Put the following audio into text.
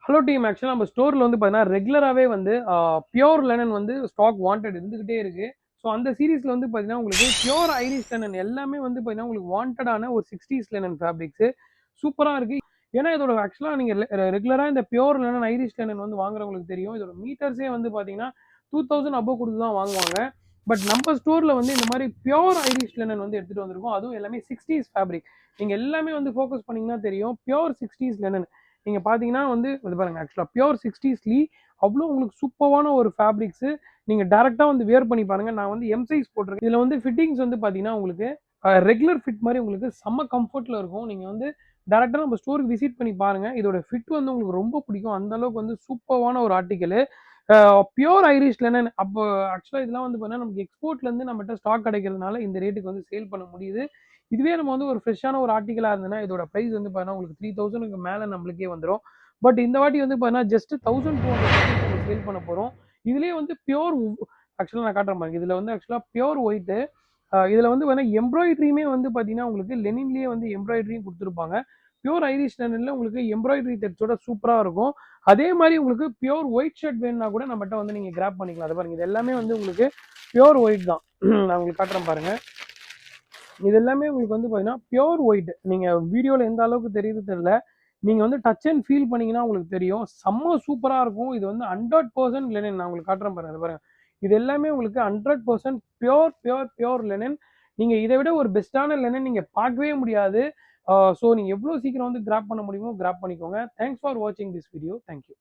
Hello team. ஆக்சுவலா நம்ம ஸ்டோர்ல வந்து பார்த்தீங்கன்னா, ரெகுலராவே வந்து பியூர் லெனன் வந்து ஸ்டாக் வாண்டட் இருந்துகிட்டே இருக்கு. ஸோ அந்த சீரிஸ்ல வந்து பார்த்தீங்கன்னா, உங்களுக்கு பியூர் ஐரிஷ் லெனன் எல்லாமே வந்து பார்த்தீங்கன்னா, உங்களுக்கு வாண்டடான ஒரு 60s லெனன் ஃபேப்ரிக்ஸு சூப்பரா இருக்கு. ஏன்னா இதோட ஆக்சுவலா நீங்க ரெகுலரா இந்த பியூர் லெனன், ஐரிஷ் லெனன் வந்து வாங்குறவங்களுக்கு தெரியும். இதோட மீட்டர்ஸே வந்து பார்த்தீங்கன்னா, 2000 அபோவ் குடுத்து தான் வாங்குவாங்க. பட் நம்ம ஸ்டோர்ல வந்து இந்த மாரி பியூர் ஐரிஷ் லெனன் வந்து எடுத்துட்டு வந்திருக்கோம். அதுவும் எல்லாமே 60s ஃபேப்ரிக். நீங்க எல்லாமே வந்து ஃபோக்கஸ் பண்ணீங்கன்னா தெரியும். Pure 60s linen. நீங்க பார்த்தீங்கன்னா வந்து இது பாருங்க ஆக்சுவலா பியூர் 60ஸ்லி அவ்வளோ உங்களுக்கு சூப்பரான ஒரு ஃபேப்ரிக்ஸு. நீங்க டைரக்ட்டா வந்து வியர் பண்ணி பாருங்க. நான் வந்து எம் சைஸ் போட்டிருக்கேன். இதுல வந்து ஃபிட்டிங்ஸ் வந்து பார்த்தீங்கன்னா, உங்களுக்கு ரெகுலர் ஃபிட் மாரி உங்களுக்கு செம்ம கம்ஃபர்ட்ல இருக்கும். நீங்க வந்து டைரக்ட்டா நம்ம ஸ்டோருக்கு விசிட் பண்ணி பாருங்க. இதோட ஃபிட் வந்து உங்களுக்கு ரொம்ப பிடிக்கும். அந்த அளவுக்கு வந்து சூப்பரான ஒரு ஆர்டிக்கிள். Pure Irish linen. அப்போ ஆக்சுவலா இதெல்லாம் வந்து பார்த்தீங்கன்னா, நமக்கு எக்ஸ்போர்ட்ல இருந்து நம்மகிட்ட ஸ்டாக் கிடைக்கிறதுனால இந்த ரேட்டுக்கு வந்து சேல் பண்ண முடியுது. இதுவே நம்ம வந்து ஒரு ஃப்ரெஷ்ஷான ஒரு ஆர்டிகலா இருந்ததுன்னா இதோட பிரைஸ் வந்து பார்த்தீங்கன்னா உங்களுக்கு 3000க்கு மேல நம்மளுக்கே வந்துரும். பட் இந்த வாட்டி வந்து பார்த்தீங்கன்னா ஜஸ்ட் 1200 சேல் பண்ண போறோம். இதுலயே வந்து பியூர் ஆக்சுவலா நான் காட்டுறேன் பாருங்க. இதுல வந்து ஆக்சுவலா பியூர் ஒயிட். இதுல வந்து பார்த்தீங்கன்னா எம்ப்ராய்டரியுமே வந்து பார்த்தீங்கன்னா உங்களுக்கு லெனின்லயே வந்து எம்ப்ராய்டரியும் கொடுத்துருப்பாங்க. பியூர் ஐரிஷ் லெனன்ல உங்களுக்கு எம்ப்ராய்டரி டச்சோட சூப்பரா இருக்கும். அதே மாதிரி உங்களுக்கு பியூர் ஒயிட் ஷர்ட் வேணும்னா கூட நம்மகிட்ட வந்து நீங்க கிராப் பண்ணிக்கலாம். அது பாருங்க இது எல்லாமே வந்து உங்களுக்கு பியூர் ஒயிட் தான். நான் உங்களுக்கு காட்டுறேன் பாருங்க. இது எல்லாமே உங்களுக்கு வந்து பார்த்தீங்கன்னா பியூர் ஒயிட். நீங்க வீடியோல எந்த அளவுக்கு தெரியுது தெரியல. நீங்க வந்து டச் அண்ட் ஃபீல் பண்ணீங்கன்னா உங்களுக்கு தெரியும். செம்ம சூப்பரா இருக்கும். இது வந்து 100% லெனின். நான் உங்களுக்கு காட்டுறேன் பாருங்க. இது பாருங்க. இது எல்லாமே உங்களுக்கு 100% பியூர் லெனின். நீங்க இதை விட ஒரு பெஸ்ட்டான லெனின் நீங்க பார்க்கவே முடியாது. ஸோ நீங்க எவ்வளோ சீக்கிரம் வந்து கிராப் பண்ண முடியுமோ கிராப் பண்ணிக்கோங்க. தேங்க்ஸ் ஃபார் வாட்சிங் திஸ் வீடியோ. தேங்க்யூ.